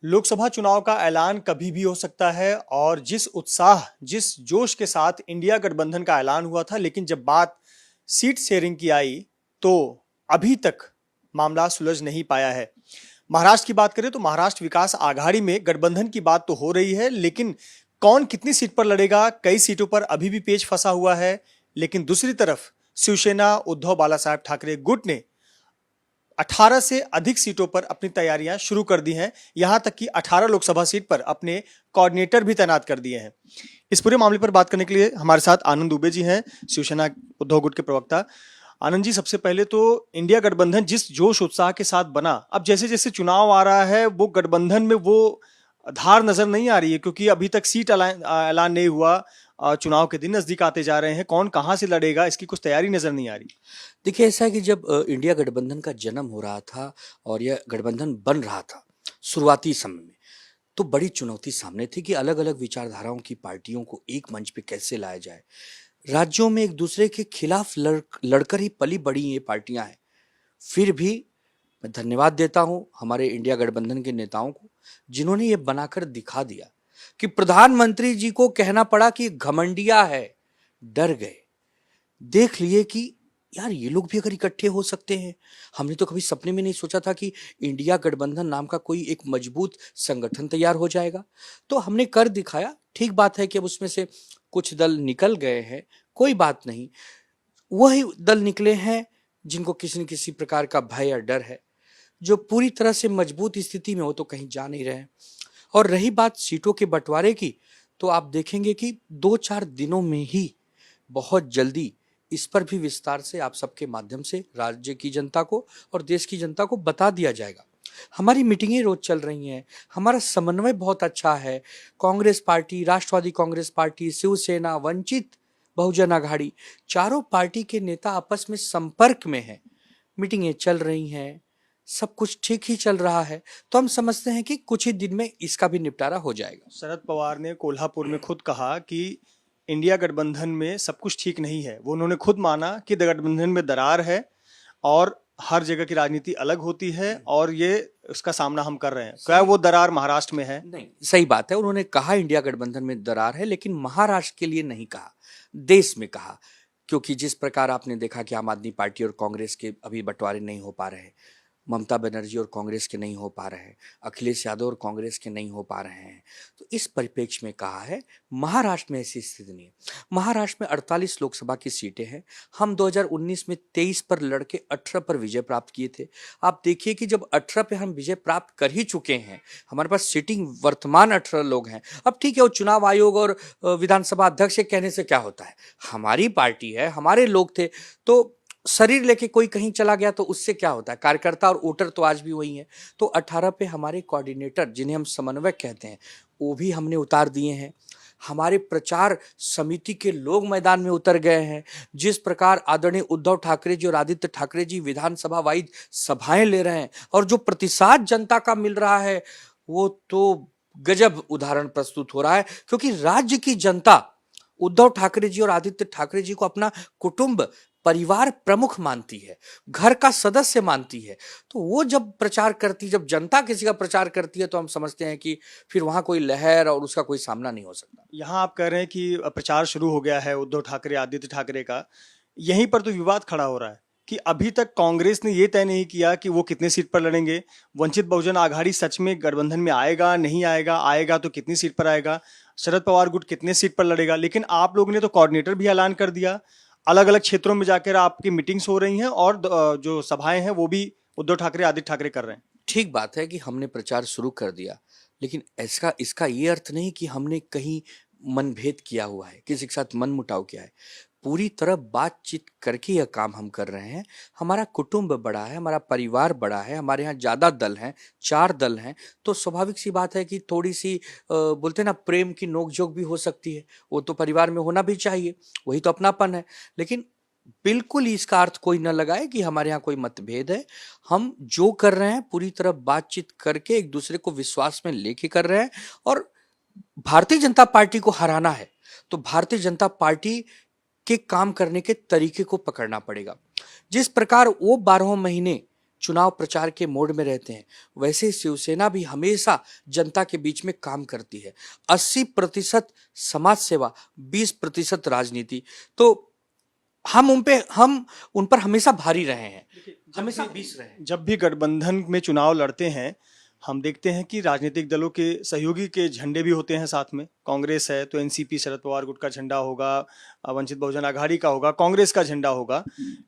लोकसभा चुनाव का ऐलान कभी भी हो सकता है और जिस उत्साह, जिस जोश के साथ इंडिया गठबंधन का ऐलान हुआ था, लेकिन जब बात सीट शेयरिंग की आई, तो अभी तक मामला सुलझ नहीं पाया है। महाराष्ट्र की बात करें तो महाराष्ट्र विकास आघाड़ी में गठबंधन की बात तो हो रही है, लेकिन कौन कितनी सीट पर लड़ेगा, कई सीटों पर अभी भी पेच फंसा हुआ है। लेकिन दूसरी तरफ शिवसेना उद्धव बालासाहेब ठाकरे गुट ने 18 से अधिक सीटों पर अपनी तैयारियां शुरू कर दी हैं। यहां तक कि 18 लोकसभा सीट पर अपने कोऑर्डिनेटर भी तैनात कर दिए हैं। इस पूरे मामले पर बात करने के लिए हमारे साथ आनंद दुबे जी हैं, शिवसेना उद्धव गुट के प्रवक्ता। आनंद जी, सबसे पहले तो इंडिया गठबंधन जिस जोश उत्साह के साथ बना, अब जैसे जैसे चुनाव आ रहा है वो गठबंधन में वो धार नजर नहीं आ रही है, क्योंकि अभी तक सीट ऐलान नहीं हुआ। चुनाव के दिन नजदीक आते जा रहे हैं, कौन कहां से लड़ेगा इसकी कुछ तैयारी नजर नहीं आ रही। देखिए, ऐसा है कि जब इंडिया गठबंधन का जन्म हो रहा था और यह गठबंधन बन रहा था शुरुआती समय में, तो बड़ी चुनौती सामने थी कि अलग अलग विचारधाराओं की पार्टियों को एक मंच पे कैसे लाया जाए। राज्यों में एक दूसरे के खिलाफ लड़कर ही पली बड़ी ये पार्टियां हैं। फिर भी मैं धन्यवाद देता हूं हमारे इंडिया गठबंधन के नेताओं को, जिन्होंने ये बनाकर दिखा दिया कि प्रधानमंत्री जी को कहना पड़ा कि घमंडिया है, डर गए। देख लिए कि यार ये लोग भी अगर इकट्ठे हो सकते हैं। हमने तो कभी सपने में नहीं सोचा था कि इंडिया गठबंधन नाम का कोई एक मजबूत संगठन तैयार हो जाएगा। तो हमने कर दिखाया। ठीक बात है कि अब उसमें से कुछ दल निकल गए हैं, कोई बात नहीं। वही दल निकले हैं जिनको किसी न किसी प्रकार का भय या डर है। जो पूरी तरह से मजबूत स्थिति में हो तो कहीं जा नहीं रहे। और रही बात सीटों के बंटवारे की, तो आप देखेंगे कि 2-4 दिनों में ही बहुत जल्दी इस पर भी विस्तार से आप सबके माध्यम से राज्य की जनता को और देश की जनता को बता दिया जाएगा। हमारी मीटिंगें रोज चल रही हैं, हमारा समन्वय बहुत अच्छा है। कांग्रेस पार्टी, राष्ट्रवादी कांग्रेस पार्टी, शिवसेना, वंचित बहुजन आघाड़ी, चारों पार्टी के नेता आपस में संपर्क में हैं। मीटिंगें चल रही हैं, सब कुछ ठीक ही चल रहा है। तो हम समझते हैं कि कुछ ही दिन में इसका भी निपटारा हो जाएगा। शरद पवार ने कोल्हापुर में खुद कहा कि इंडिया गठबंधन में सब कुछ ठीक नहीं है। वो उन्होंने खुद माना कि गठबंधन में दरार है और हर जगह की राजनीति अलग होती है और ये उसका सामना हम कर रहे हैं। क्या वो दरार महाराष्ट्र में है? नहीं, सही बात है। उन्होंने कहा इंडिया गठबंधन में दरार है, लेकिन महाराष्ट्र के लिए नहीं कहा, देश में कहा। क्योंकि जिस प्रकार आपने देखा कि आम आदमी पार्टी और कांग्रेस के अभी बंटवारे नहीं हो पा रहे, ममता बनर्जी और कांग्रेस के नहीं हो पा रहे हैं, अखिलेश यादव और कांग्रेस के नहीं हो पा रहे हैं, तो इस परिप्रेक्ष्य में कहा है महाराष्ट्र में ऐसी स्थिति नहीं है। महाराष्ट्र में 48 लोकसभा की सीटें हैं। हम 2019 में 23 पर लड़के 18 पर विजय प्राप्त किए थे। आप देखिए कि जब 18 पे हम विजय प्राप्त कर ही चुके हैं, हमारे पास सीटिंग वर्तमान 18 लोग हैं। अब ठीक है, वो चुनाव आयोग और विधानसभा अध्यक्ष के कहने से क्या होता है, हमारी पार्टी है, हमारे लोग थे। तो शरीर लेके कोई कहीं चला गया तो उससे क्या होता है, कार्यकर्ता और वोटर तो आज भी वही है। तो 18 पे हमारे कोऑर्डिनेटर, जिन्हें हम समन्वयक कहते हैं, वो भी हमने उतार दिए हैं। हमारे प्रचार समिति के लोग मैदान में उतर गए हैं। जिस प्रकार आदरणीय उद्धव ठाकरे जी और आदित्य ठाकरे जी विधानसभा वाइज सभाएं ले रहे हैं और जो प्रतिसाद जनता का मिल रहा है, वो तो गजब उदाहरण प्रस्तुत हो रहा है। क्योंकि राज्य की जनता उद्धव ठाकरे जी और आदित्य ठाकरे जी को अपना कुटुंब, परिवार प्रमुख मानती है, घर का सदस्य मानती है। तो वो जब प्रचार करती, जब जनता किसी का प्रचार करती है, तो हम समझते हैं कि फिर वहां कोई लहर और उसका कोई सामना नहीं हो सकता। यहाँ आप कह रहे हैं कि प्रचार शुरू हो गया है उद्धव ठाकरे, आदित्य ठाकरे का। यहीं पर तो विवाद खड़ा हो रहा है कि अभी तक कांग्रेस ने ये तय नहीं किया कि वो कितने सीट पर लड़ेंगे। वंचित बहुजन आघाड़ी सच में गठबंधन में आएगा, नहीं आएगा, आएगा तो कितनी सीट पर आएगा, शरद पवार गुट कितने सीट पर लड़ेगा। लेकिन आप लोगों ने तो कोऑर्डिनेटर भी ऐलान कर दिया, अलग अलग क्षेत्रों में जाकर आपकी मीटिंग्स हो रही हैं और जो सभाएं हैं वो भी उद्धव ठाकरे, आदित्य ठाकरे कर रहे हैं। ठीक बात है कि हमने प्रचार शुरू कर दिया, लेकिन इसका इसका ये अर्थ नहीं कि हमने कहीं मनभेद किया हुआ है, किसी के साथ मनमुटाव किया है। पूरी तरह बातचीत करके यह काम हम कर रहे हैं। हमारा कुटुंब बड़ा है, हमारा परिवार बड़ा है, हमारे यहाँ ज़्यादा दल हैं, 4 दल हैं। तो स्वाभाविक सी बात है कि थोड़ी सी बोलते हैं ना, प्रेम की नोक-झोंक भी हो सकती है। वो तो परिवार में होना भी चाहिए, वही तो अपनापन है। लेकिन बिल्कुल ही इसका अर्थ कोई न लगाए कि हमारे यहाँ कोई मतभेद है। हम जो कर रहे हैं पूरी तरह बातचीत करके एक दूसरे को विश्वास में लेके कर रहे हैं। और भारतीय जनता पार्टी को हराना है तो भारतीय जनता पार्टी के काम करने के तरीके को पकड़ना पड़ेगा। जिस प्रकार वो 12 महीने चुनाव प्रचार के मोड में रहते हैं, वैसे ही शिवसेना भी हमेशा जनता के बीच में काम करती है। 80% समाज सेवा, 20% राजनीति। तो हम उन पर हमेशा भारी रहे हैं, हमेशा बीस रहे हैं। जब भी गठबंधन में चुनाव लड़ते हैं, हम देखते हैं कि राजनीतिक दलों के सहयोगी के झंडे भी होते हैं साथ में। कांग्रेस है तो एनसीपी शरद पवार गुट का झंडा होगा, वंचित बहुजन आघाड़ी का होगा, कांग्रेस का झंडा होगा।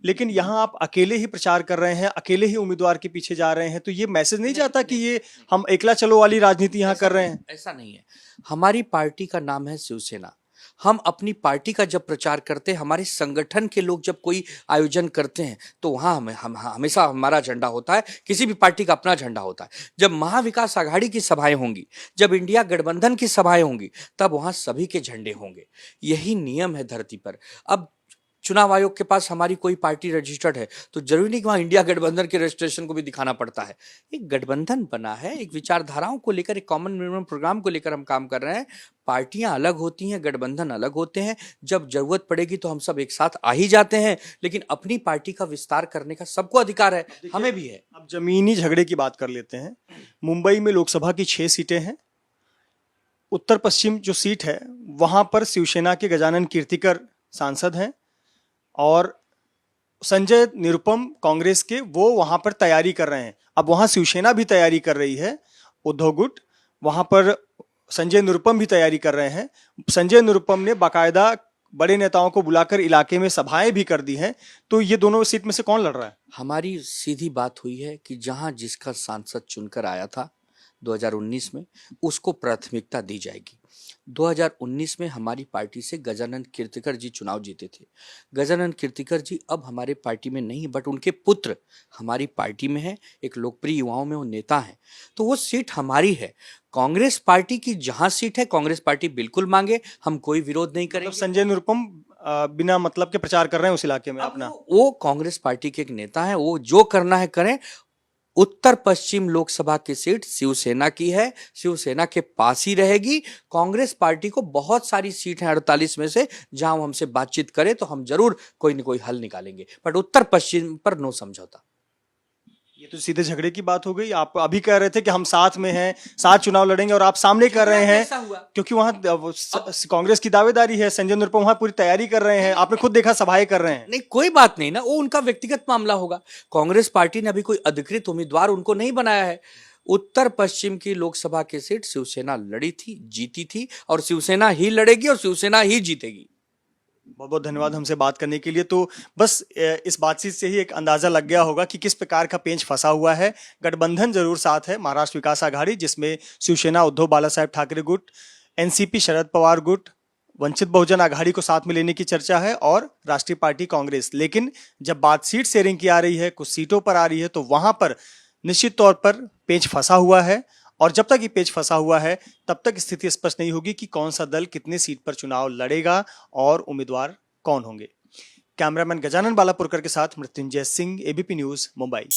लेकिन यहाँ आप अकेले ही प्रचार कर रहे हैं, अकेले ही उम्मीदवार के पीछे जा रहे हैं, तो ये मैसेज नहीं जाता कि ये हम एकला चलो वाली राजनीति यहाँ कर रहे हैं? ऐसा नहीं है। हमारी पार्टी का नाम है शिवसेना। हम अपनी पार्टी का जब प्रचार करते हैं, हमारे संगठन के लोग जब कोई आयोजन करते हैं, तो वहाँ हम हमेशा हमारा झंडा होता है। किसी भी पार्टी का अपना झंडा होता है। जब महाविकास आघाड़ी की सभाएं होंगी, जब इंडिया गठबंधन की सभाएं होंगी, तब वहाँ सभी के झंडे होंगे। यही नियम है धरती पर। अब चुनाव आयोग के पास हमारी कोई पार्टी रजिस्टर्ड है तो जरूरी नहीं कि वहाँ इंडिया गठबंधन के रजिस्ट्रेशन को भी दिखाना पड़ता है। एक गठबंधन बना है, एक विचारधाराओं को लेकर, एक कॉमन मिनिमम प्रोग्राम को लेकर हम काम कर रहे हैं। पार्टियां अलग होती हैं, गठबंधन अलग होते हैं। जब जरूरत पड़ेगी तो हम सब एक साथ आ ही जाते हैं, लेकिन अपनी पार्टी का विस्तार करने का सबको अधिकार है, हमें भी है। अब जमीनी झगड़े की बात कर लेते हैं। मुंबई में लोकसभा की 6 सीटें हैं। उत्तर पश्चिम जो सीट है वहां पर शिवसेना के गजानन कीर्तिकर सांसद हैं और संजय निरुपम कांग्रेस के, वो वहां पर तैयारी कर रहे हैं। अब वहां शिवसेना भी तैयारी कर रही है, उद्धव गुट, वहां पर संजय निरुपम भी तैयारी कर रहे हैं। संजय निरुपम ने बाकायदा बड़े नेताओं को बुलाकर इलाके में सभाएं भी कर दी हैं। तो ये दोनों सीट में से कौन लड़ रहा है? हमारी सीधी बात हुई है कि जहां जिसका सांसद चुनकर आया था 2019 में, उसको प्राथमिकता दी जाएगी। 2019 में हमारी पार्टी से गजानन कीर्तिकर जी चुनाव जीते थे। गजानन कीर्तिकर जी अब हमारे पार्टी में नहीं, बट उनके पुत्र हमारी पार्टी में है। एक लोकप्रिय युवाओं में वो नेता हैं, तो वो सीट हमारी है। कांग्रेस पार्टी की जहां सीट है, कांग्रेस पार्टी बिल्कुल मांगे, हम कोई विरोध नहीं करेंगे। संजय निरुपम बिना मतलब के प्रचार कर रहे हैं उस इलाके में अपना। वो कांग्रेस पार्टी के एक नेता है, वो जो करना है करें। उत्तर पश्चिम लोकसभा की सीट शिवसेना की है, शिवसेना के पास ही रहेगी। कांग्रेस पार्टी को बहुत सारी सीट हैं 48 में से, जहां वो हमसे बातचीत करे तो हम जरूर कोई न कोई हल निकालेंगे, बट उत्तर पश्चिम पर नो समझौता। ये तो सीधे झगड़े की बात हो गई। आप अभी कह रहे थे कि हम साथ में हैं, साथ चुनाव लड़ेंगे, और आप सामने कर रहे हैं क्योंकि वहां कांग्रेस की दावेदारी है। संजय निरुपम वहां पूरी तैयारी कर रहे हैं, आपने खुद देखा सभाएं कर रहे हैं। नहीं, कोई बात नहीं ना, वो उनका व्यक्तिगत मामला होगा। कांग्रेस पार्टी ने अभी कोई अधिकृत उम्मीदवार उनको नहीं बनाया है। उत्तर पश्चिम की लोकसभा की सीट शिवसेना लड़ी थी, जीती थी, और शिवसेना ही लड़ेगी और शिवसेना ही जीतेगी। बहुत बहुत धन्यवाद हमसे बात करने के लिए। तो बस इस बातचीत से ही एक अंदाजा लग गया होगा कि किस प्रकार का पेंच फंसा हुआ है। गठबंधन जरूर साथ है, महाराष्ट्र विकास आघाड़ी, जिसमें शिवसेना उद्धव बाला साहेब ठाकरे गुट, एनसीपी शरद पवार गुट, वंचित बहुजन आघाड़ी को साथ में लेने की चर्चा है, और राष्ट्रीय पार्टी कांग्रेस। लेकिन जब बात सीट शेयरिंग की आ रही है, कुछ सीटों पर आ रही है, तो वहां पर निश्चित तौर पर पेंच फंसा हुआ है। और जब तक ये पेच फंसा हुआ है, तब तक स्थिति स्पष्ट नहीं होगी कि कौन सा दल कितने सीट पर चुनाव लड़ेगा और उम्मीदवार कौन होंगे। कैमरामैन गजानन बालापुरकर के साथ मृत्युंजय सिंह, एबीपी न्यूज, मुंबई।